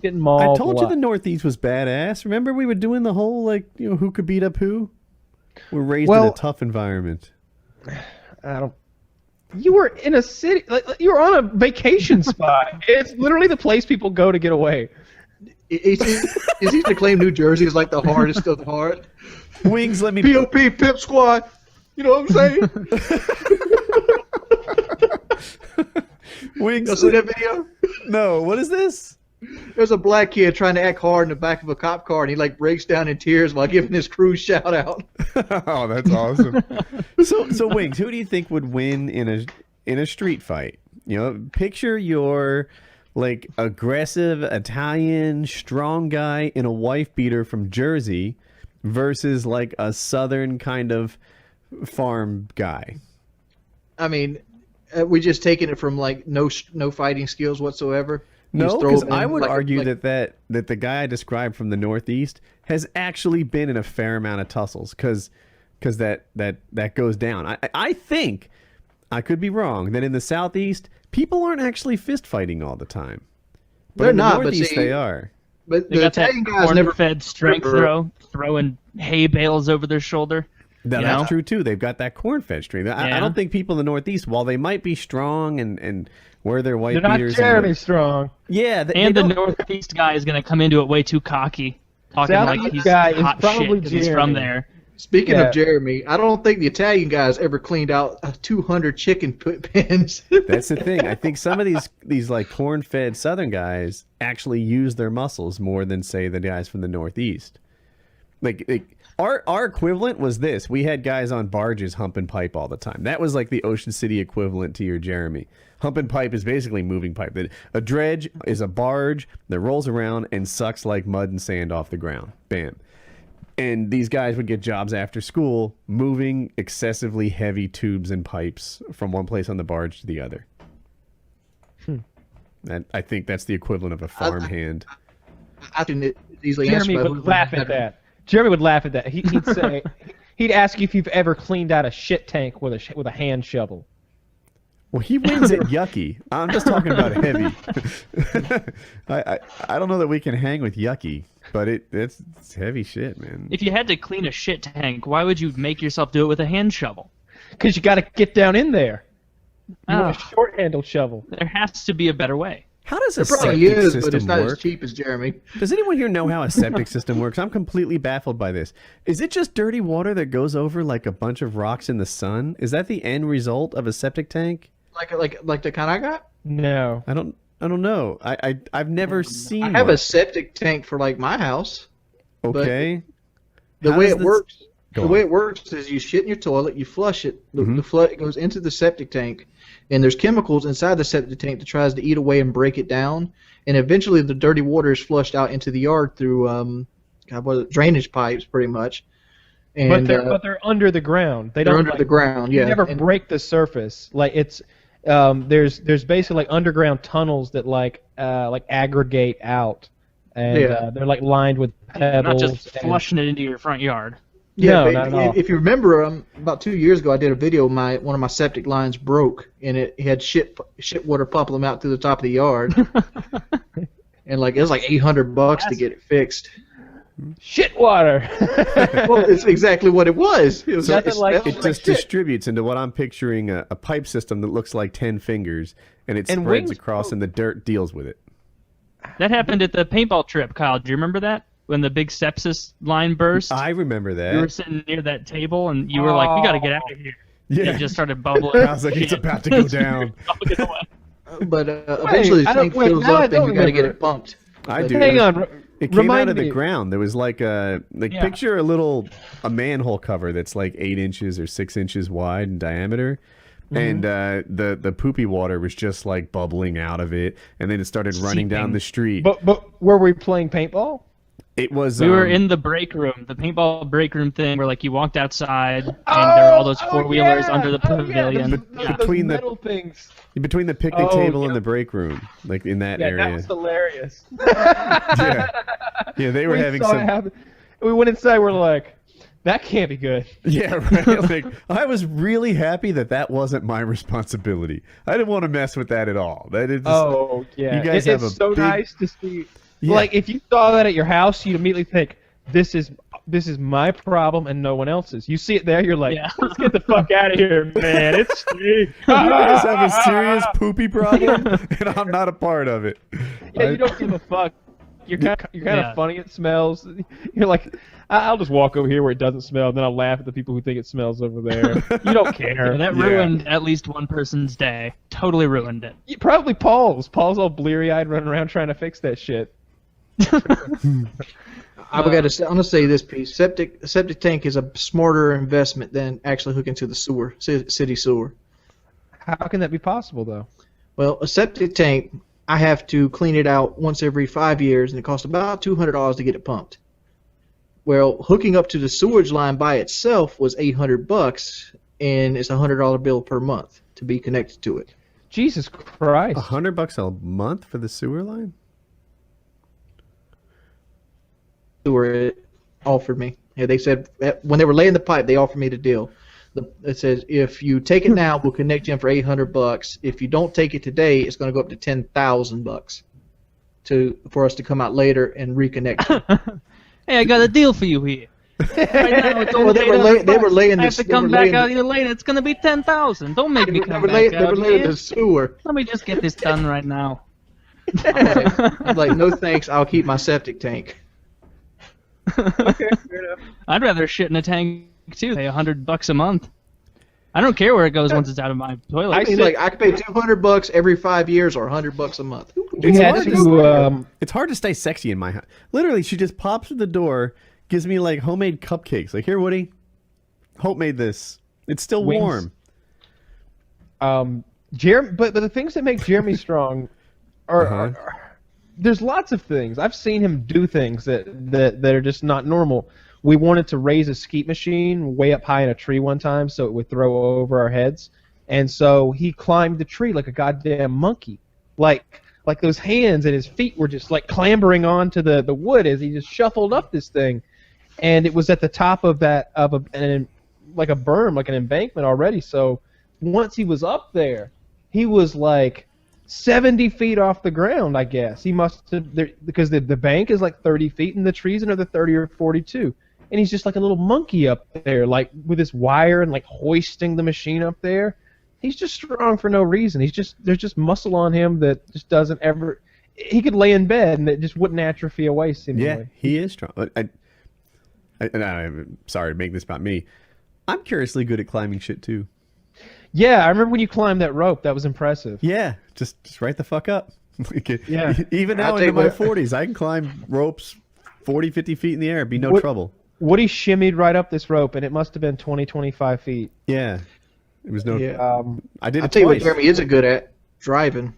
getting mauled. I told you the Northeast was badass. Remember we were doing the whole, like, who could beat up who? We're raised in a tough environment. I don't. You were in a city. Like, you were on a vacation spot. It's literally the place people go to get away. Is he to claim New Jersey is like the hardest of the hard? Wings, let me... POP, Pip Squad. You know what I'm saying? Wings, you see that video? No, what is this? There's a black kid trying to act hard in the back of a cop car, and he like breaks down in tears while giving his crew shout out. Oh, that's awesome. So Wings, who do you think would win in a street fight? Picture your like aggressive Italian strong guy in a wife beater from Jersey versus like a southern kind of farm guy. I mean, we just taking it from like no fighting skills whatsoever. No, because I would argue that the guy I described from the Northeast has actually been in a fair amount of tussles because that goes down. I think, I could be wrong, that in the Southeast, people aren't actually fist fighting all the time. But they're in the not, Northeast, but see, they are. But they the got Italian that guys never fed strength throwing hay bales over their shoulder. That's true too. They've got that corn-fed strength. I don't think people in the Northeast, while they might be strong and wear their white beaters, they're not Jeremy strong. Yeah, the Northeast guy is going to come into it way too cocky, talking Southeast like he's guy hot is probably shit 'cause he's from there. Speaking of Jeremy, I don't think the Italian guys ever cleaned out 200 chicken pens. That's the thing. I think some of these like corn-fed Southern guys actually use their muscles more than, say, the guys from the Northeast. Like our equivalent was this. We had guys on barges humping pipe all the time. That was like the Ocean City equivalent to your Jeremy. Humping pipe is basically moving pipe. A dredge is a barge that rolls around and sucks like mud and sand off the ground. Bam. And these guys would get jobs after school moving excessively heavy tubes and pipes from one place on the barge to the other. And I think that's the equivalent of a farmhand. I can easily Jeremy would laugh at that. Jeremy would laugh at that. He'd say, he'd ask you if you've ever cleaned out a shit tank with a hand shovel. Well, he wins at yucky. I'm just talking about heavy. I don't know that we can hang with yucky, but it's heavy shit, man. If you had to clean a shit tank, why would you make yourself do it with a hand shovel? Because you got to get down in there. You want a short-handled shovel. There has to be a better way. How does a septic system but it's not work? As cheap as Jeremy. Does anyone here know how a septic system works? I'm completely baffled by this. Is it just dirty water that goes over like a bunch of rocks in the sun? Is that the end result of a septic tank? Like the kind I got? No. I don't know. I've never seen. I have a septic tank for like my house. Okay. The way it works is you shit in your toilet, you flush it, the flood goes into the septic tank, and there's chemicals inside the septic tank that tries to eat away and break it down, and eventually the dirty water is flushed out into the yard through drainage pipes, pretty much. And, but they're under the ground. They're under the ground. Yeah. You never break the surface. Like it's there's basically like underground tunnels that like aggregate out, and they're like lined with pebbles. Not just flushing it into your front yard. Yeah, no, not at all. If you remember, about 2 years ago, I did a video. One of my septic lines broke, and it had shit water pumping out through the top of the yard, and like it was like $800 to get it fixed. Shit water. Well, it's exactly what it was. It was it just distributes into what I'm picturing a pipe system that looks like 10 fingers, and it spreads across, and the dirt deals with it. That happened at the paintball trip, Kyle. Do you remember that? When the big sepsis line burst? I remember that. You were sitting near that table, and you were like, we got to get out of here. Yeah. It just started bubbling. I was like, it's about to go down. But eventually the tank fills up, and you got to get it pumped. I do. Hang on. It came out of the ground. There was picture a manhole cover that's like 8 inches or 6 inches wide in diameter. And the poopy water was just like bubbling out of it, and then it started running down the street. But were we playing paintball? It was. We were in the break room, the paintball break room thing, where like you walked outside, and there were all those four-wheelers under the pavilion. Between those metal things. Between the picnic table and the break room, like in that area. That was hilarious. Yeah, they were having some. We went inside. We're like, that can't be good. Yeah, right. Like, I was really happy that wasn't my responsibility. I didn't want to mess with that at all. That is. Yeah. You guys it's so nice to see. Yeah. Like if you saw that at your house, you'd immediately think, this is my problem and no one else's. You see it there, you're like, let's get the fuck out of here, man. It's you guys have a serious poopy problem, and I'm not a part of it. Yeah, you don't give a fuck. You're kind of funny. It smells. You're like, I'll just walk over here where it doesn't smell, and then I'll laugh at the people who think it smells over there. You don't care. Yeah, that ruined at least one person's day. Totally ruined it. Probably Paul's. Paul's all bleary-eyed running around trying to fix that shit. I'm gonna say this piece. Septic tank is a smarter investment than actually hooking to the sewer, city sewer. How can that be possible, though? Well, a septic tank, I have to clean it out once every 5 years, and it costs about $200 to get it pumped. Well, hooking up to the sewage line by itself was $800, and it's a $100 bill per month to be connected to it. Jesus Christ! $100 a month for the sewer line? Sewer offered me. Yeah, they said when they were laying the pipe, they offered me the deal. It says if you take it now, we'll connect you in for $800. If you don't take it today, it's going to go up to $10,000 for us to come out later and reconnect you. Hey, I got a deal for you here. Right now, it's Well, they were laying I have to come back out here later. It's gonna be $10,000. Don't make me come back out They were laying here. the sewer. Let me just get this done right now. I'm like, no thanks. I'll keep my septic tank. Okay, fair enough. I'd rather shit in a tank too. Pay $100 a month. I don't care where it goes once it's out of my toilet. I mean, I could pay $200 every 5 years or $100 a month. It's hard to stay sexy in my house. Literally, she just pops through the door, gives me like homemade cupcakes. Like, here, Woody, Hope made this. It's still warm. Jeremy, but the things that make Jeremy strong are there's lots of things. I've seen him do things that are just not normal. We wanted to raise a skeet machine way up high in a tree one time so it would throw over our heads. And so he climbed the tree like a goddamn monkey. Like those hands and his feet were just like clambering onto the wood as he just shuffled up this thing. And it was at the top of like a berm, like an embankment already. So once he was up there, he was like 70 feet off the ground, I guess. He must have, because the bank is like 30 feet and the trees another 30 or 42. And he's just like a little monkey up there, like with this wire and like hoisting the machine up there. He's just strong for no reason. There's just muscle on him that just doesn't ever. He could lay in bed and it just wouldn't atrophy away. Seemingly. Yeah, he is strong. I'm sorry to make this about me. I'm curiously good at climbing shit too. Yeah, I remember when you climbed that rope. That was impressive. Yeah, just right the fuck up. Yeah. Even now into my 40s, I can climb ropes 40, 50 feet in the air. It'd be no trouble. Woody shimmied right up this rope, and it must have been 20, 25 feet. Yeah. It was no... Yeah. I did it I'll tell you what twice. Jeremy isn't good at, driving.